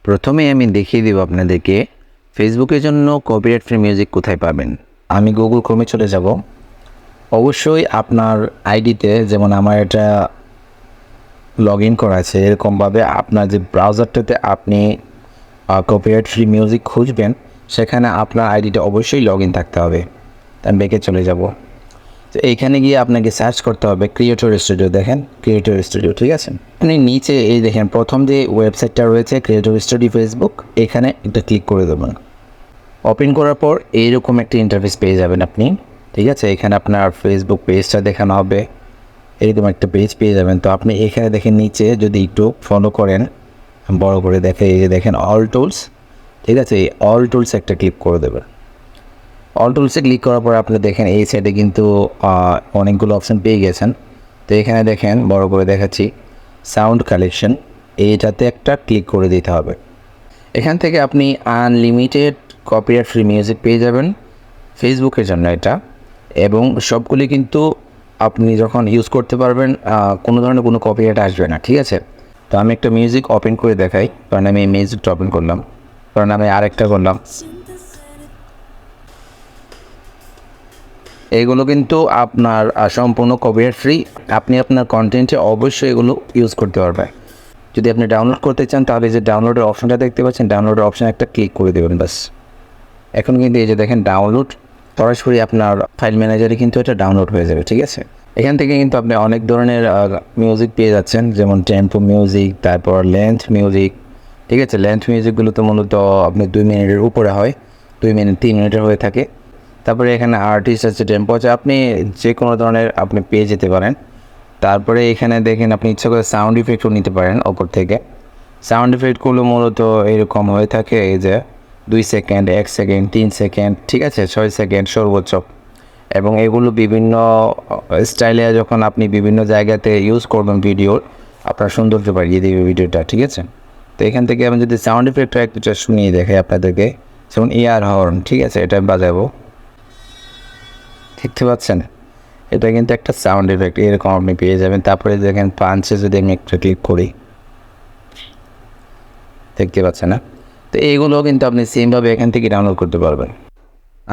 প্রথমে আমি দেখিয়ে দেব আপনাদেরকে ফেসবুকের জন্য কপিরাইট ফ্রি মিউজিক কোথায় পাবেন। আমি গুগল ক্রোমে চলে যাব। অবশ্যই আপনার আইডিতে, যেমন আমার এটা লগ ইন করা আছে, এরকমভাবে আপনার যে ব্রাউজারটাতে আপনি কপিরাইট ফ্রি মিউজিক খুঁজবেন, সেখানে আপনার আইডিটা অবশ্যই লগ ইন থাকতে হবে। আমি ব্যাকে চলে যাব। তো এইখানে গিয়ে আপনাকে সার্চ করতে হবে ক্রিয়েটর স্টুডিও। দেখেন ক্রিয়েটর স্টুডিও, ঠিক আছে। আপনি নিচে এই দেখেন প্রথম যে ওয়েবসাইটটা রয়েছে ক্রিয়েটর স্টুডিও ফেসবুক, এখানে একটা ক্লিক করে দেবেন। ওপেন করার পর এইরকম একটা ইন্টারফেস পেয়ে যাবেন আপনি, ঠিক আছে। এখানে আপনার ফেসবুক পেজটা দেখানো হবে, এরকম একটা পেজ পেয়ে যাবেন। তো আপনি এখানে দেখেন নিচে যদি একটু ফলো করেন, বড় করে দেখে এই যে দেখেন অল টুলস, ঠিক আছে। এই অল টুলস একটা ক্লিক করে দেবেন। অল টুলসে ক্লিক করার পর আপনি দেখেন এই সাইডে কিন্তু অনেকগুলো অপশান পেয়ে গেছেন। তো এখানে দেখেন বড় করে দেখাচ্ছি সাউন্ড কালেকশন, এইটাতে একটা ক্লিক করে দিতে হবে। এখান থেকে আপনি আনলিমিটেড কপিরাইট ফ্রি মিউজিক পেয়ে যাবেন ফেসবুকের জন্য এটা, এবং সবগুলি কিন্তু আপনি যখন ইউজ করতে পারবেন, কোনো ধরনের কোনো কপিরাইট আসবে না, ঠিক আছে। তো আমি একটা মিউজিক ওপেন করে দেখাই, কারণ আমি এই মিউজিকটা ওপেন করলাম, কারণ আমি আরেকটা করলাম। এগুলো কিন্তু আপনার সম্পূর্ণ কপিরাইট ফ্রি। আপনি আপনার কন্টেন্টে অবশ্যই এগুলো ইউজ করতে পারবেন। যদি আপনি ডাউনলোড করতে চান তাহলে যে ডাউনলোডের অপশনটা দেখতে পাচ্ছেন, ডাউনলোডের অপশানে একটা ক্লিক করে দেবেন বাস। এখন কিন্তু এই যে দেখেন ডাউনলোড, সরাসরি আপনার ফাইল ম্যানেজারে কিন্তু এটা ডাউনলোড হয়ে যাবে, ঠিক আছে। এখান থেকে কিন্তু আপনি অনেক ধরনের মিউজিক পেয়ে যাচ্ছেন, যেমন টেম্পো মিউজিক, তারপর লেন্থ মিউজিক, ঠিক আছে। লেন্থ মিউজিকগুলো তো মূলত আপনি 2 মিনিটের উপরে হয়, 2 মিনিট 3 মিনিটের হয়ে থাকে। তারপরে এখানে আর্টিস্ট আছে, টেম্পো আছে, আপনি যে কোনো ধরনের আপনি পেয়ে যেতে পারেন। তারপরে এখানে দেখেন আপনি ইচ্ছা করে সাউন্ড ইফেক্টও নিতে পারেন ওপর থেকে। সাউন্ড ইফেক্টগুলো মূলত এরকম হয়ে থাকে, এই যে 2 সেকেন্ড, 1 সেকেন্ড, 3 সেকেন্ড, ঠিক আছে, 6 সেকেন্ড সর্বোচ্চ। এবং এগুলো বিভিন্ন স্টাইলে যখন আপনি বিভিন্ন জায়গাতে ইউজ করবেন ভিডিওর, আপনার সৌন্দর্য বাড়িয়ে দেবে ভিডিওটা, ঠিক আছে। তো এখান থেকে আমি যদি সাউন্ড ইফেক্টটা একটা শুনিয়ে দেখাই আপনাদেরকে, যেমন এয়ার হর্ন, ঠিক আছে, এটা বাজাবো, দেখতে পাচ্ছেন, এটা কিন্তু একটা সাউন্ড ইফেক্ট, এরকম আপনি পেয়ে যাবেন। তারপরে দেখেন পাঞ্চে যদি আমি একটা ক্লিক করি, দেখতে পাচ্ছেন না। তো এইগুলো কিন্তু আপনি সেমভাবে এখান থেকে ডাউনলোড করতে পারবেন।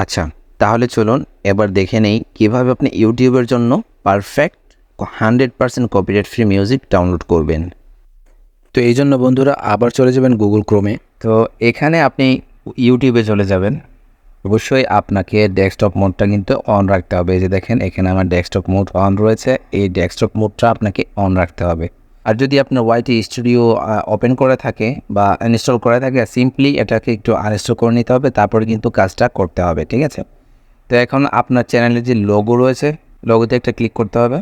আচ্ছা, তাহলে চলুন এবার দেখে নেই কীভাবে আপনি ইউটিউবের জন্য perfect 100% copyright free music download করবেন। তো এই জন্য বন্ধুরা আবার চলে যাবেন গুগল ক্রোমে। তো এখানে আপনি ইউটিউবে চলে যাবেন। অবশ্যই আপনাকে ডেস্কটপ মোডটা কিন্তু অন রাখতে হবে। এই যে দেখেন এখানে আমার ডেস্কটপ মোড অন রয়েছে, এই ডেস্কটপ মোডটা আপনাকে অন রাখতে হবে। আর যদি আপনার ওয়াইটি স্টুডিও ওপেন করে থাকে বা ইনস্টল করে থাকে, সিম্পলি এটাকে একটু আনইনস্টল করে নিতে হবে, তারপরে কিন্তু কাজটা করতে হবে, ঠিক আছে। তো এখন আপনার চ্যানেলের যে লোগো রয়েছে, লোগোতে একটা ক্লিক করতে হবে।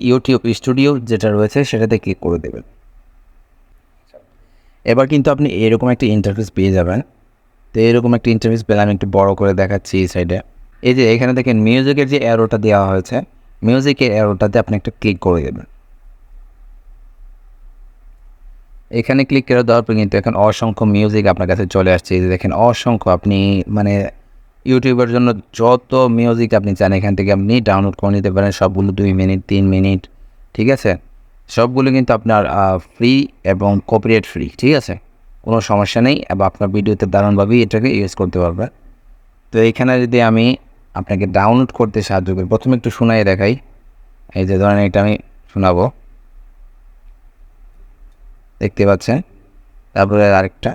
ইউটিউব স্টুডিও যেটা রয়েছে সেটাতে ক্লিক করে দেবেন। এবার কিন্তু আপনি এরকম একটা ইন্টারফেস পেয়ে যাবেন। তো এরকম একটা ইন্টারফেস পেলে আমি একটু বড় করে দেখাচ্ছি এই সাইডে। এই যে এখানে দেখেন মিউজিকের যে অ্যারোটা দেওয়া হয়েছে, মিউজিকের অ্যারোটাতে আপনি একটা ক্লিক করে দেবেন। এখানে ক্লিক করে দেওয়ার পর কিন্তু এখন অসংখ্য মিউজিক আপনার কাছে চলে আসছে। এই যে দেখেন অসংখ্য, আপনি মানে ইউটিউবের জন্য যত মিউজিক আপনি চান এখান থেকে আপনি ডাউনলোড করে নিতে পারেন, সবগুলো 2 মিনিট 3 মিনিট, ঠিক আছে। সবগুলো কিন্তু আপনার ফ্রি এবং কপিরাইট ফ্রি, ঠিক আছে, কোনো সমস্যা নেই, এবং আপনার ভিডিওতে দারুণভাবেই এটাকে ইউজ করতে পারবে। তো এইখানে যদি আমি আপনাকে ডাউনলোড করতে সাহায্য করি, প্রথমে একটু শোনাই দেখাই। এই যে ধরেন এটা আমি শোনাবো, দেখতে পাচ্ছেন। তারপরে আরেকটা,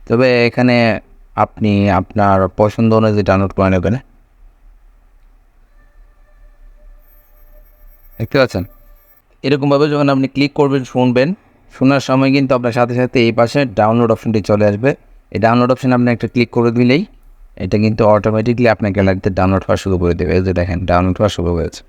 তবে এখানে আপনি আপনার পছন্দ অনুযায়ী ডাউনলোড করে নেবেন, দেখতে পাচ্ছেন। এরকমভাবে যখন আপনি ক্লিক করবেন, শুনবেন, শোনার সময় কিন্তু আপনার সাথে সাথে এই পাশে ডাউনলোড অপশনটি চলে আসবে। এই ডাউনলোড অপশানে আপনি একটা ক্লিক করে দিলেই এটা কিন্তু অটোমেটিকলি আপনার গ্যালারিতে ডাউনলোড হওয়া শুরু করে দেবে। এই যে দেখেন ডাউনলোড হওয়া শুরু হয়েছে।